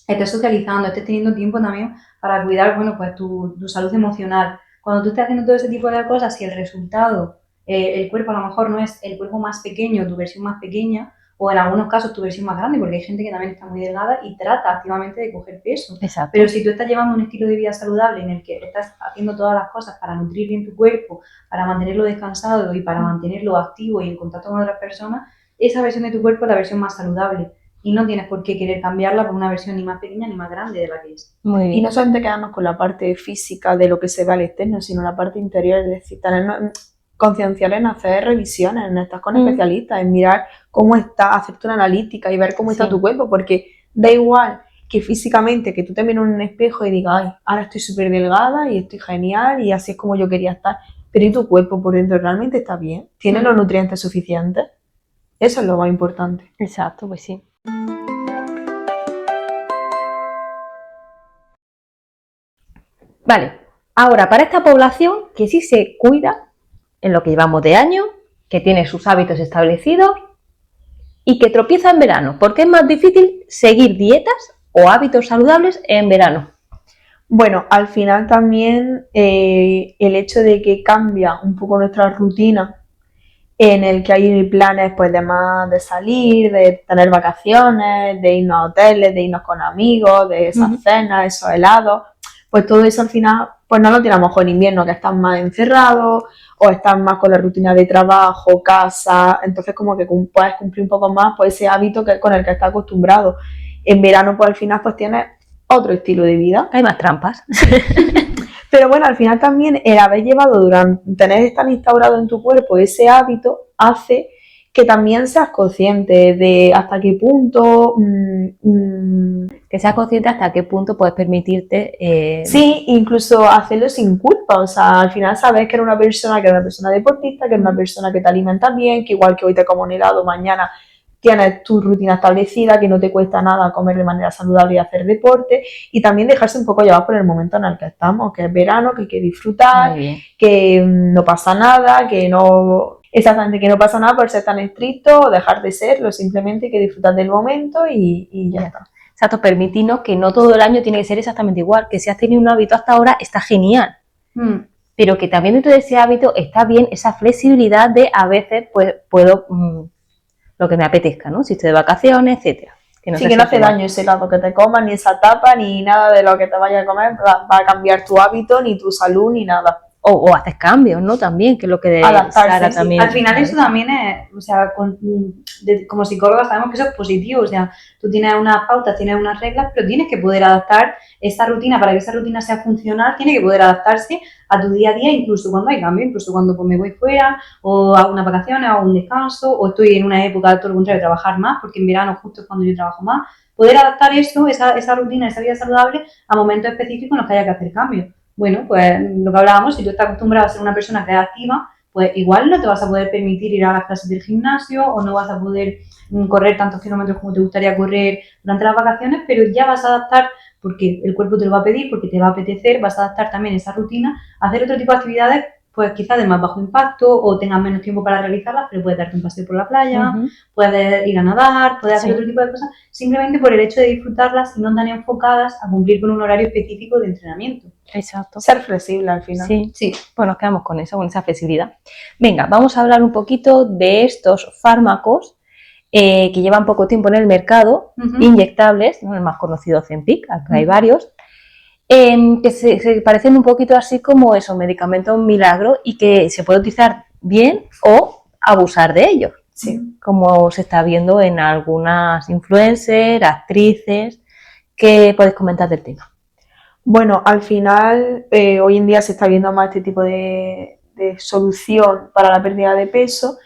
estés socializando, estés teniendo tiempo también para cuidar, bueno, pues tu salud emocional. Cuando tú estés haciendo todo ese tipo de cosas y el resultado, el cuerpo a lo mejor no es el cuerpo más pequeño, tu versión más pequeña, o en algunos casos tu versión más grande, porque hay gente que también está muy delgada y trata activamente de coger peso. Exacto. Pero si tú estás llevando un estilo de vida saludable en el que estás haciendo todas las cosas para nutrir bien tu cuerpo, para mantenerlo descansado y para mantenerlo activo y en contacto con otras personas, esa versión de tu cuerpo es la versión más saludable. Y no tienes por qué querer cambiarla por una versión ni más pequeña ni más grande de la que es. Muy bien. Y no solamente quedarnos con la parte física de lo que se ve al externo, sino la parte interior, es decir, concienciar en hacer revisiones, en estar con especialistas, en mirar cómo está, hacerte una analítica y ver cómo está tu cuerpo, porque da igual que físicamente, que tú te mires en un espejo y digas, ay, ahora estoy súper delgada y estoy genial y así es como yo quería estar, pero ¿y tu cuerpo por dentro realmente está bien? ¿Tiene los nutrientes suficientes? Eso es lo más importante. Exacto, pues sí. Vale, ahora para esta población que sí se cuida en lo que llevamos de año, que tiene sus hábitos establecidos y que tropieza en verano, porque es más difícil seguir dietas o hábitos saludables en verano. Bueno, al final también el hecho de que cambia un poco nuestra rutina, en el que hay planes pues de salir, de tener vacaciones, de irnos a hoteles, de irnos con amigos, de esas cenas, esos helados, pues todo eso al final pues no lo tiene a lo mejor en invierno, que estás más encerrado o estás más con la rutina de trabajo, casa, entonces como que puedes cumplir un poco más pues ese hábito con el que estás acostumbrado. En verano pues al final pues tienes otro estilo de vida. Hay más trampas. Pero bueno, al final también el haber llevado tener tan instaurado en tu cuerpo ese hábito hace que también seas consciente de hasta qué punto... que seas consciente hasta qué punto puedes permitirte... Sí, incluso hacerlo sin culpa, o sea, al final sabes que eres una persona deportista, que eres una persona que te alimenta bien, que igual que hoy te como un helado, mañana tienes tu rutina establecida, que no te cuesta nada comer de manera saludable y hacer deporte, y también dejarse un poco llevar por el momento en el que estamos, que es verano, que hay que disfrutar, que no pasa nada, que no pasa nada por ser tan estricto o dejar de serlo, simplemente hay que disfrutar del momento y ya está. Exacto, permitirnos que no todo el año tiene que ser exactamente igual, que si has tenido un hábito hasta ahora está genial, pero que también dentro de ese hábito está bien esa flexibilidad de a veces pues puedo... lo que me apetezca, ¿no? Si estoy de vacaciones, etcétera. Que no hace daño ese helado que te comas, ni esa tapa, ni nada de lo que te vaya a comer va a cambiar tu hábito, ni tu salud, ni nada. O haces cambios, ¿no? También, que es lo que de Sara también. Al final eso también es, o sea, como psicólogas sabemos que eso es positivo, o sea, tú tienes unas pautas, tienes unas reglas, pero tienes que poder adaptar esa rutina, para que esa rutina sea funcional, tiene que poder adaptarse a tu día a día, incluso cuando hay cambio, incluso cuando pues, me voy fuera, o hago unas vacaciones, o un descanso, o estoy en una época, todo lo contrario, de trabajar más, porque en verano justo es cuando yo trabajo más, poder adaptar eso, esa rutina, esa vida saludable, a momentos específicos en los que haya que hacer cambios. Bueno, pues lo que hablábamos, si tú estás acostumbrado a ser una persona que es activa, pues igual no te vas a poder permitir ir a las clases del gimnasio o no vas a poder correr tantos kilómetros como te gustaría correr durante las vacaciones, pero ya vas a adaptar, porque el cuerpo te lo va a pedir, porque te va a apetecer, vas a adaptar también esa rutina a hacer otro tipo de actividades, pues quizás de más bajo impacto o tengas menos tiempo para realizarlas, pero puedes darte un paseo por la playa, puedes ir a nadar, puedes hacer otro tipo de cosas, simplemente por el hecho de disfrutarlas y no tan enfocadas a cumplir con un horario específico de entrenamiento. Exacto. Ser flexible al final. Sí. Pues nos quedamos con eso, con esa flexibilidad. Venga, vamos a hablar un poquito de estos fármacos que llevan poco tiempo en el mercado, inyectables, ¿no? El más conocido Ozempic, aunque hay varios, que se parecen un poquito así como eso, medicamentos milagro y que se puede utilizar bien o abusar de ellos. Sí. Como se está viendo en algunas influencers, actrices. ¿Qué podéis comentar del tema? Bueno, al final hoy en día se está viendo más este tipo de solución para la pérdida de peso,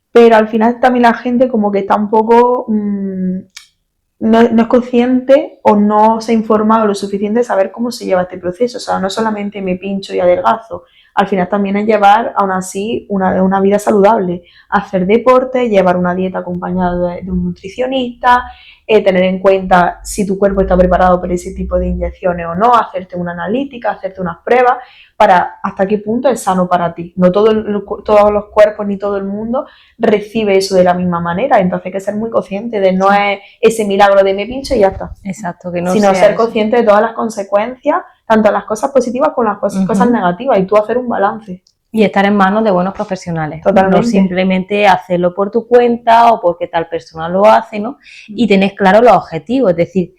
pero al final también la gente como que está un poco... no es consciente o no se ha informado lo suficiente de saber cómo se lleva este proceso. O sea, no solamente me pincho y adelgazo, al final también es llevar, aún así, una vida saludable, hacer deporte, llevar una dieta acompañada de un nutricionista, tener en cuenta si tu cuerpo está preparado para ese tipo de inyecciones o no, hacerte una analítica, hacerte unas pruebas para hasta qué punto es sano para ti. No todos los cuerpos ni todo el mundo recibe eso de la misma manera, entonces hay que ser muy consciente de no es ese milagro de me pincho y ya está. Exacto, que no sino sea ser consciente de todas las consecuencias, tanto las cosas positivas como las cosas negativas, y tú hacer un balance. Y estar en manos de buenos profesionales. Totalmente. No simplemente hacerlo por tu cuenta o porque tal persona lo hace, ¿no? Y tenés claro los objetivos, es decir,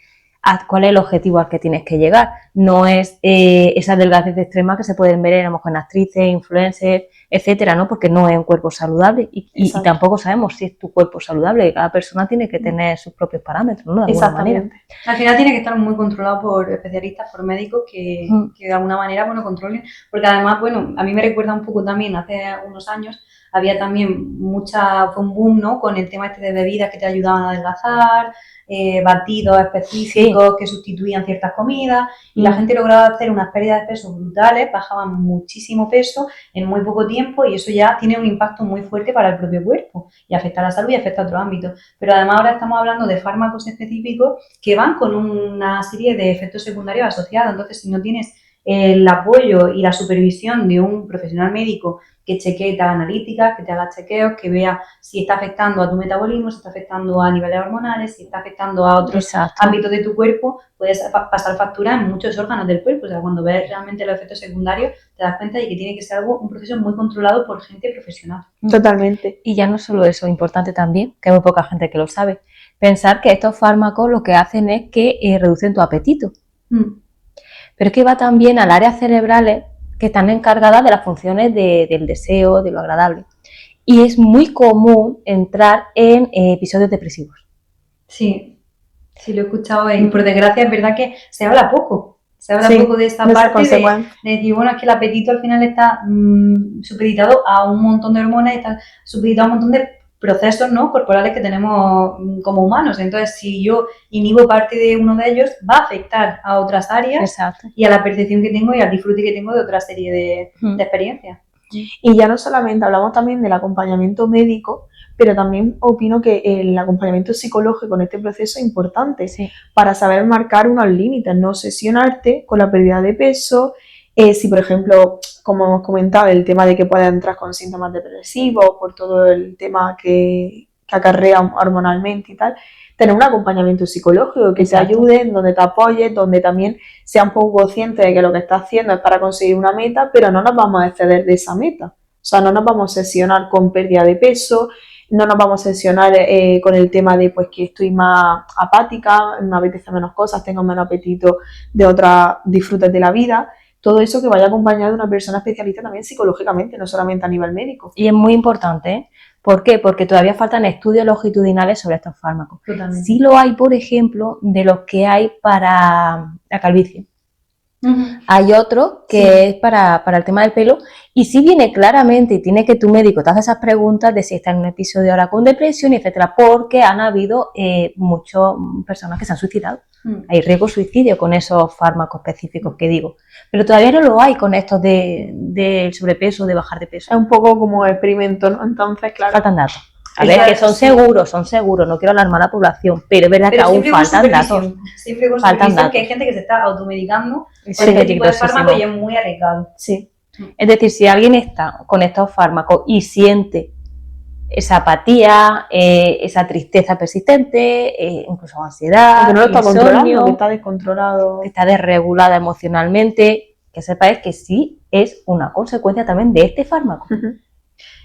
cuál es el objetivo al que tienes que llegar. No es esa delgadez extrema que se pueden ver a lo mejor en actrices, influencers, etcétera, ¿no? Porque no es un cuerpo saludable y tampoco sabemos si es tu cuerpo saludable. Cada persona tiene que tener sus propios parámetros, ¿no? De alguna manera. Al final tiene que estar muy controlado por especialistas, por médicos que de alguna manera, bueno, controlen. Porque además, bueno, a mí me recuerda un poco también, hace unos años había también fue un boom, ¿no? Con el tema este de bebidas que te ayudaban a adelgazar, batidos específicos que sustituían ciertas comidas y la gente lograba hacer unas pérdidas de peso brutales, bajaban muchísimo peso en muy poco tiempo y eso ya tiene un impacto muy fuerte para el propio cuerpo y afecta a la salud y afecta a otros ámbitos. Pero además ahora estamos hablando de fármacos específicos que van con una serie de efectos secundarios asociados, entonces si no tienes el apoyo y la supervisión de un profesional médico que chequee, te haga analíticas, que te haga chequeos, que vea si está afectando a tu metabolismo, si está afectando a niveles hormonales, si está afectando a otros ámbitos de tu cuerpo, puedes pasar factura en muchos órganos del cuerpo. O sea, cuando ves realmente los efectos secundarios, te das cuenta de que tiene que ser un proceso muy controlado por gente profesional. Totalmente. Y ya no solo eso, importante también, que hay muy poca gente que lo sabe, pensar que estos fármacos lo que hacen es que reducen tu apetito. Pero es que va también al áreas cerebrales que están encargadas de las funciones del deseo, de lo agradable. Y es muy común entrar en episodios depresivos. Sí, lo he escuchado y por desgracia es verdad que se habla poco. Se habla poco de esta parte de decir, bueno, es que el apetito al final está supeditado a un montón de hormonas y está supeditado a un montón de procesos, ¿no?, corporales que tenemos como humanos. Entonces, si yo inhibo parte de uno de ellos, va a afectar a otras áreas y a la percepción que tengo y al disfrute que tengo de otra serie de experiencias. Y ya no solamente hablamos también del acompañamiento médico, pero también opino que el acompañamiento psicológico en este proceso es importante para saber marcar unos límites, no obsesionarte con la pérdida de peso. Si, por ejemplo, como hemos comentado, el tema de que puedas entrar con síntomas depresivos por todo el tema que acarrea hormonalmente y tal, tener un acompañamiento psicológico que te ayude, donde te apoyes, donde también sea un poco consciente de que lo que estás haciendo es para conseguir una meta, pero no nos vamos a exceder de esa meta. O sea, no nos vamos a obsesionar con pérdida de peso, no nos vamos a obsesionar con el tema de pues que estoy más apática, me apetece menos cosas, tengo menos apetito de otras disfrutes de la vida. Todo eso que vaya acompañado de una persona especialista también psicológicamente, no solamente a nivel médico. Y es muy importante, ¿eh? ¿Por qué? Porque todavía faltan estudios longitudinales sobre estos fármacos. Totalmente. Sí lo hay, por ejemplo, de los que hay para la calvicie. Hay otro que es para el tema del pelo y sí viene claramente y tiene que tu médico te hace esas preguntas de si está en un episodio ahora con depresión, etcétera, porque han habido muchas personas que se han suicidado. Hay riesgo de suicidio con esos fármacos específicos que digo, pero todavía no lo hay con estos de sobrepeso, de bajar de peso. Es un poco como experimento, ¿no? Entonces, claro. Faltan datos. A ver, que son seguros, no quiero alarmar a la población, pero es verdad que aún faltan datos. Siempre con supervisión, que hay gente que se está automedicando con este tipo de fármacos y es muy arriesgado. Sí. Es decir, si alguien está con estos fármacos y siente esa apatía, esa tristeza persistente, incluso ansiedad, que no lo está insomnio, controlando, que está descontrolado, que está desregulada emocionalmente, que sepáis que sí es una consecuencia también de este fármaco.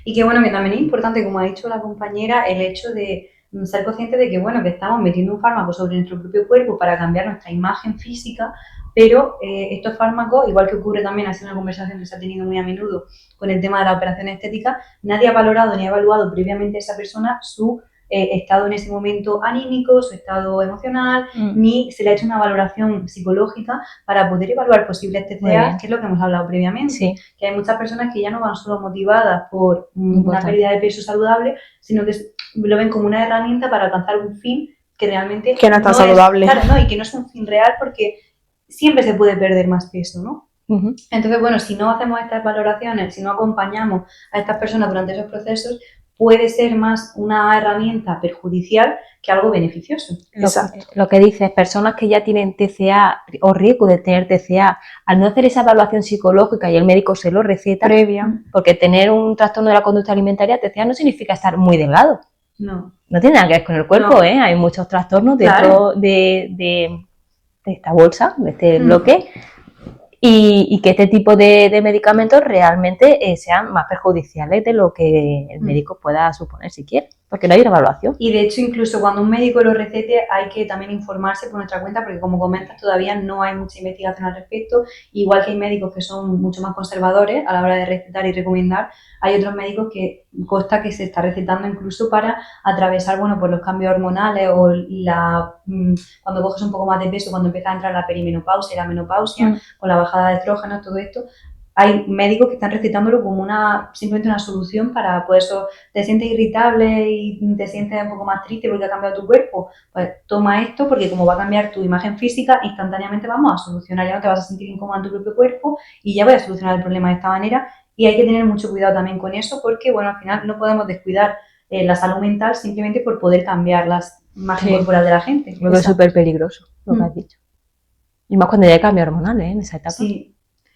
Y que bueno, que también es importante, como ha dicho la compañera, el hecho de ser consciente de que bueno, que estamos metiendo un fármaco sobre nuestro propio cuerpo para cambiar nuestra imagen física, pero estos fármacos, igual que ocurre también, ha sido una conversación que se ha tenido muy a menudo con el tema de la operación estética, nadie ha valorado ni ha evaluado previamente a esa persona su estado en ese momento anímico, su estado emocional, ni se le ha hecho una valoración psicológica para poder evaluar posibles TCA, que es lo que hemos hablado previamente, que hay muchas personas que ya no van solo motivadas por una pérdida de peso saludable, sino que lo ven como una herramienta para alcanzar un fin que realmente que no está saludable. Claro, no, y que no es un fin real porque siempre se puede perder más peso, ¿no? Entonces, bueno, si no hacemos estas valoraciones, si no acompañamos a estas personas durante esos procesos, puede ser más una herramienta perjudicial que algo beneficioso. Lo que dices, personas que ya tienen TCA o riesgo de tener TCA, al no hacer esa evaluación psicológica y el médico se lo receta previa, porque tener un trastorno de la conducta alimentaria, TCA no significa estar muy delgado. No tiene nada que ver con el cuerpo, Hay muchos trastornos dentro de esta bolsa, de este bloque. y que este tipo de medicamentos realmente sean más perjudiciales de lo que el médico pueda suponer si quiere, porque no hay una evaluación. Y de hecho, incluso cuando un médico lo recete, hay que también informarse por nuestra cuenta, porque como comentas, todavía no hay mucha investigación al respecto. Igual que hay médicos que son mucho más conservadores a la hora de recetar y recomendar, hay otros médicos que consta que se está recetando incluso para atravesar, bueno, pues los cambios hormonales o cuando coges un poco más de peso, cuando empieza a entrar la perimenopausia y la menopausia, con la bajada de estrógenos, todo esto. Hay médicos que están recetándolo como simplemente una solución para, pues eso, te sientes irritable y te sientes un poco más triste porque ha cambiado tu cuerpo, pues toma esto porque como va a cambiar tu imagen física, instantáneamente vamos a solucionar, ya no te vas a sentir incómoda en tu propio cuerpo y ya voy a solucionar el problema de esta manera. Y hay que tener mucho cuidado también con eso porque, bueno, al final no podemos descuidar la salud mental simplemente por poder cambiar las imagen corporal de la gente. Creo que es súper peligroso lo que has dicho. Y más cuando ya hay cambios hormonales en esa etapa. Sí.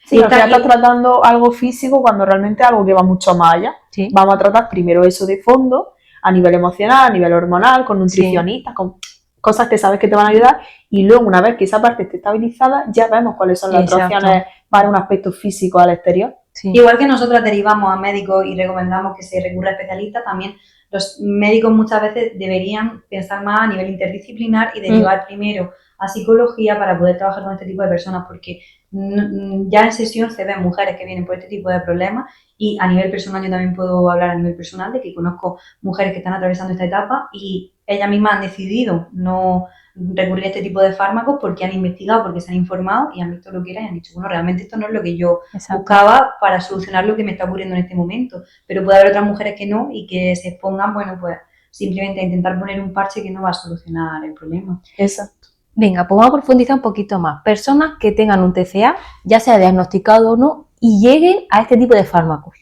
Sí, al final estás tratando algo físico cuando realmente es algo que va mucho más allá. Sí. Vamos a tratar primero eso de fondo, a nivel emocional, a nivel hormonal, con nutricionistas, con cosas que sabes que te van a ayudar, y luego una vez que esa parte esté estabilizada, ya vemos cuáles son las otras opciones para un aspecto físico al exterior. Sí. Igual que nosotras derivamos a médicos y recomendamos que se recurra a especialistas, también los médicos muchas veces deberían pensar más a nivel interdisciplinar y derivar primero a psicología para poder trabajar con este tipo de personas, porque ya en sesión se ven mujeres que vienen por este tipo de problemas y a nivel personal yo también puedo hablar a nivel personal de que conozco mujeres que están atravesando esta etapa y ellas mismas han decidido no recurrir a este tipo de fármacos porque han investigado, porque se han informado y han visto lo que era y han dicho, bueno, realmente esto no es lo que yo buscaba para solucionar lo que me está ocurriendo en este momento, pero puede haber otras mujeres que no y que se expongan, bueno, pues simplemente a intentar poner un parche que no va a solucionar el problema. Exacto. Venga, pues vamos a profundizar un poquito más. Personas que tengan un TCA, ya sea diagnosticado o no, y lleguen a este tipo de fármacos.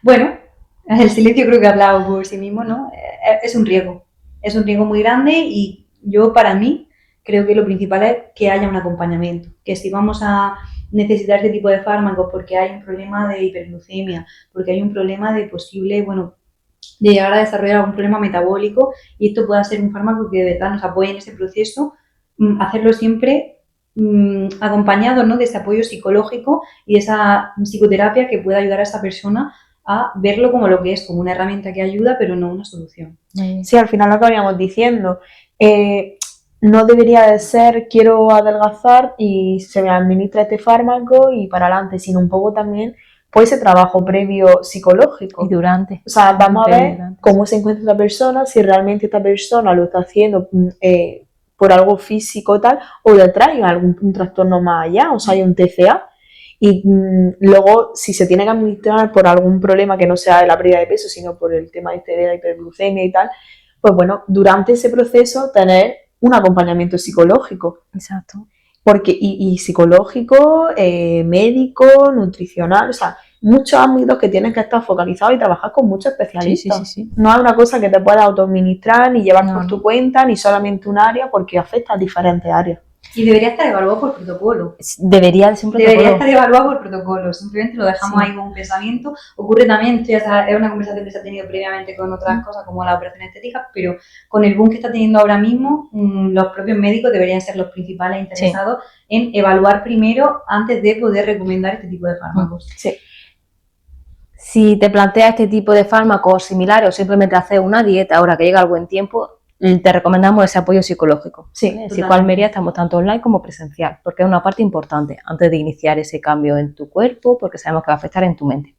Bueno, el silencio creo que ha hablado por sí mismo, ¿no? Es un riesgo muy grande y yo para mí creo que lo principal es que haya un acompañamiento, que si vamos a necesitar este tipo de fármacos porque hay un problema de hiperglucemia, porque hay un problema de posible, bueno, de llegar a desarrollar algún problema metabólico y esto pueda ser un fármaco que de verdad nos apoye en ese proceso, hacerlo siempre acompañado, ¿no?, de ese apoyo psicológico y de esa psicoterapia que pueda ayudar a esa persona a verlo como lo que es, como una herramienta que ayuda, pero no una solución. Sí, al final lo que veníamos diciendo, no debería de ser quiero adelgazar y se me administra este fármaco y para adelante, sino un poco también pues ese trabajo previo psicológico. Y durante. O sea, vamos a ver cómo se encuentra esta persona, si realmente esta persona lo está haciendo por algo físico tal, o le trae algún trastorno más allá, o sea, hay un TCA. Y luego, si se tiene que administrar por algún problema que no sea de la pérdida de peso, sino por el tema de la hiperglucemia y tal, pues bueno, durante ese proceso tener un acompañamiento psicológico. Exacto. Porque, y psicológico, médico, nutricional, o sea, muchos ámbitos que tienes que estar focalizados y trabajar con muchos especialistas. Sí. No es una cosa que te puedas autoadministrar ni llevar por tu cuenta, ni solamente un área, porque afecta a diferentes áreas. Y debería estar evaluado por protocolo. Debería ser un protocolo. Debería estar evaluado por protocolo. Simplemente lo dejamos ahí con un pensamiento. Ocurre también, es una conversación que se ha tenido previamente con otras cosas como la operación estética, pero con el boom que está teniendo ahora mismo, los propios médicos deberían ser los principales interesados en evaluar primero antes de poder recomendar este tipo de fármacos. Sí. Si te planteas este tipo de fármacos similares o simplemente hacer una dieta ahora que llega el buen tiempo, te recomendamos ese apoyo psicológico. Sí, en Psicoalmería estamos tanto online como presencial, porque es una parte importante antes de iniciar ese cambio en tu cuerpo, porque sabemos que va a afectar en tu mente.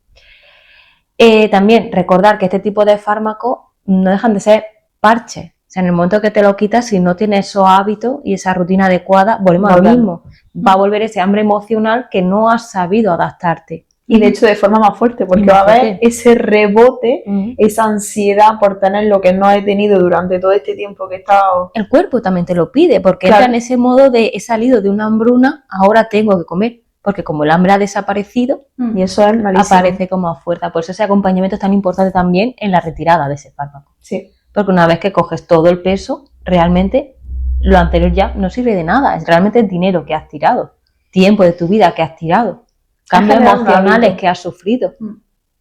También recordar que este tipo de fármacos no dejan de ser parches. O sea, en el momento que te lo quitas, si no tienes esos hábitos y esa rutina adecuada, volvemos a lo mismo. Va a volver ese hambre emocional que no has sabido adaptarte. Y de hecho de forma más fuerte, porque va a haber ese rebote, esa ansiedad por tener lo que no he tenido durante todo este tiempo que he estado. El cuerpo también te lo pide, porque entra en ese modo de he salido de una hambruna, ahora tengo que comer. Porque como el hambre ha desaparecido, y eso es malísimo, aparece como a fuerza. Por eso ese acompañamiento es tan importante también en la retirada de ese fármaco. Sí. Porque una vez que coges todo el peso, realmente lo anterior ya no sirve de nada. Es realmente el dinero que has tirado, tiempo de tu vida que has tirado, cambios emocionales que has sufrido. O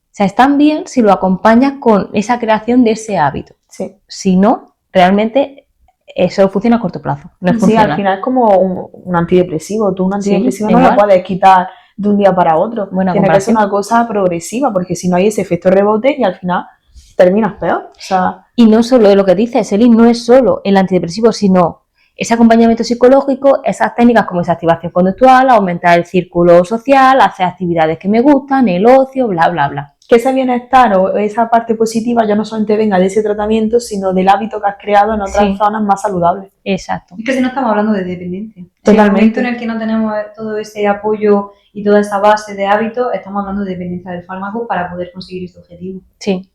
sea, están bien si lo acompañas con esa creación de ese hábito. Sí. Si no, realmente eso funciona a corto plazo, no es Sí, funcional. al final es como un antidepresivo. Tú un antidepresivo Sí, no lo igual. puedes quitar de un día para otro. Buena Tiene que ser comparación. una cosa progresiva, porque si no hay ese efecto rebote y al final terminas peor. O sea, Y no solo lo que dice Selin, no es solo el antidepresivo, sino ese acompañamiento psicológico, esas técnicas como esa activación conductual, aumentar el círculo social, hacer actividades que me gustan, el ocio, bla, bla, bla. que ese bienestar o esa parte positiva ya no solamente venga de ese tratamiento, sino del hábito que has creado en otras Sí. zonas más saludables. Exacto. Es que si no estamos hablando de dependencia. En el Totalmente. momento en el que no tenemos todo ese apoyo y toda esa base de hábitos, estamos hablando de dependencia del fármaco para poder conseguir este objetivo. Sí.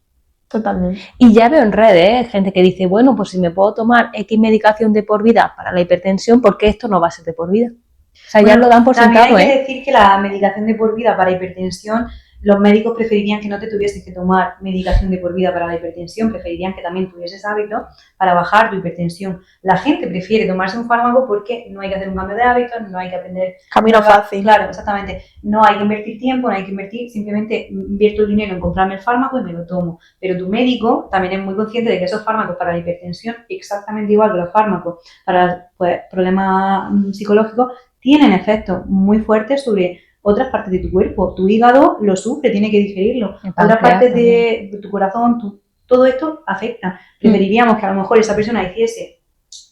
Totalmente. Y ya veo en redes gente que dice, bueno, pues si me puedo tomar X medicación de por vida para la hipertensión, ¿por qué esto no va a ser de por vida? O sea, ya Bueno, lo dan por también sentado, hay que ¿eh? decir que la medicación de por vida para hipertensión, los médicos preferirían que no te tuvieses que tomar medicación de por vida para la hipertensión, preferirían que también tuvieses hábitos para bajar tu hipertensión. La gente prefiere tomarse un fármaco porque no hay que hacer un cambio de hábitos, no hay que aprender... Camino fácil. Claro, exactamente. No hay que invertir tiempo, no hay que invertir, simplemente invierto el dinero en comprarme el fármaco y me lo tomo. Pero tu médico también es muy consciente de que esos fármacos para la hipertensión, exactamente igual que los fármacos para problemas psicológicos, tienen efectos muy fuertes sobre otras partes de tu cuerpo. Tu hígado lo sufre, tiene que digerirlo. El Otras páncreas partes de tu corazón, todo esto afecta. Preferiríamos que a lo mejor esa persona hiciese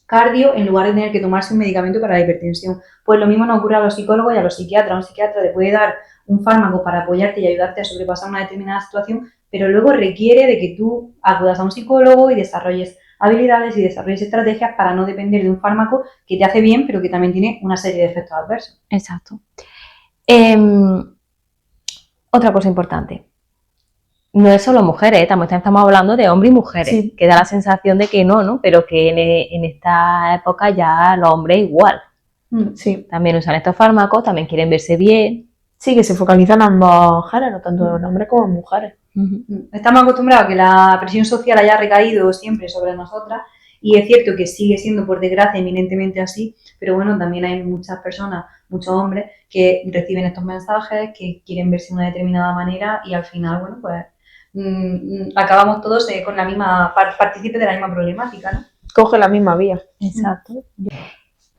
cardio en lugar de tener que tomarse un medicamento para la hipertensión. Pues lo mismo nos ocurre a los psicólogos y a los psiquiatras. Un psiquiatra te puede dar un fármaco para apoyarte y ayudarte a sobrepasar una determinada situación, pero luego requiere de que tú acudas a un psicólogo y desarrolles habilidades y desarrolles estrategias para no depender de un fármaco que te hace bien, pero que también tiene una serie de efectos adversos. Exacto. Otra cosa importante. No es solo mujeres, también estamos hablando de hombres y mujeres, Sí. que da la sensación de que no, pero que en esta época ya los hombres igual. Sí. También usan estos fármacos, también quieren verse bien. Sí, que se focalizan en ambos géneros, tanto en hombres como en mujeres. Estamos acostumbrados a que la presión social haya recaído siempre sobre nosotras y es cierto que sigue siendo, por desgracia, eminentemente así, pero bueno, también hay muchas personas, muchos hombres que reciben estos mensajes, que quieren verse de una determinada manera y al final, bueno, pues acabamos todos con la misma, partícipes de la misma problemática, ¿no? Coge la misma vía. Exacto.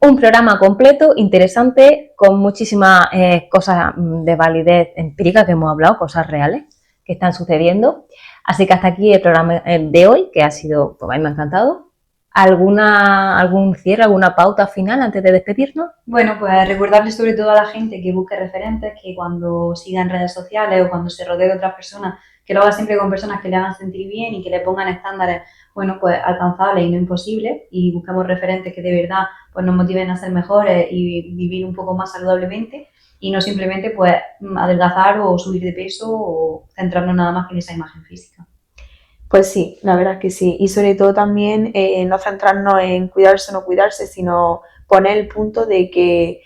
Un programa completo, interesante, con muchísimas cosas de validez empírica que hemos hablado, cosas reales que están sucediendo. Así que hasta aquí el programa de hoy, que ha sido, pues a mí me ha encantado. ¿Algún cierre, alguna pauta final antes de despedirnos? Bueno, pues recordarles sobre todo a la gente que busque referentes, que cuando siga en redes sociales o cuando se rodee de otras personas, que lo haga siempre con personas que le hagan sentir bien y que le pongan estándares, bueno, pues alcanzables y no imposibles, y busquemos referentes que de verdad pues nos motiven a ser mejores y vivir un poco más saludablemente y no simplemente pues adelgazar o subir de peso o centrarnos nada más que en esa imagen física. Pues sí, la verdad es que sí. Y sobre todo también no centrarnos en cuidarse o no cuidarse, sino poner el punto de que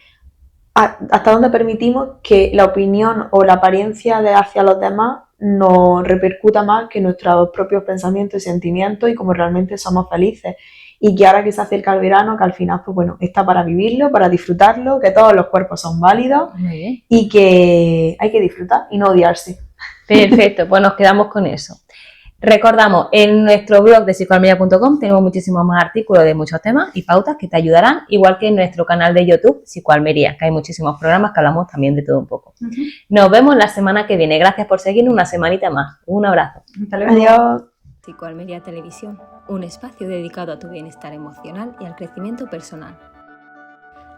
hasta dónde permitimos que la opinión o la apariencia de hacia los demás nos repercuta más que nuestros propios pensamientos y sentimientos y cómo realmente somos felices. Y que ahora que se acerca el verano, que al final, pues bueno, está para vivirlo, para disfrutarlo, que todos los cuerpos son válidos Muy bien. y que hay que disfrutar y no odiarse. Perfecto, pues nos quedamos con eso. Recordamos, en nuestro blog de psicoalmeria.com tenemos muchísimos más artículos de muchos temas y pautas que te ayudarán, igual que en nuestro canal de YouTube, Psicoalmería, que hay muchísimos programas que hablamos también de todo un poco. Nos vemos la semana que viene. Gracias por seguirnos una semanita más. Un abrazo. Hasta luego. Adiós. Psicoalmería Televisión, un espacio dedicado a tu bienestar emocional y al crecimiento personal.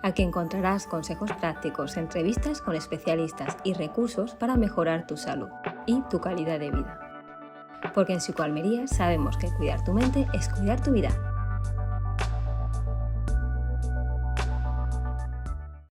Aquí encontrarás consejos prácticos, entrevistas con especialistas y recursos para mejorar tu salud y tu calidad de vida. Porque en Psicoalmería sabemos que cuidar tu mente es cuidar tu vida.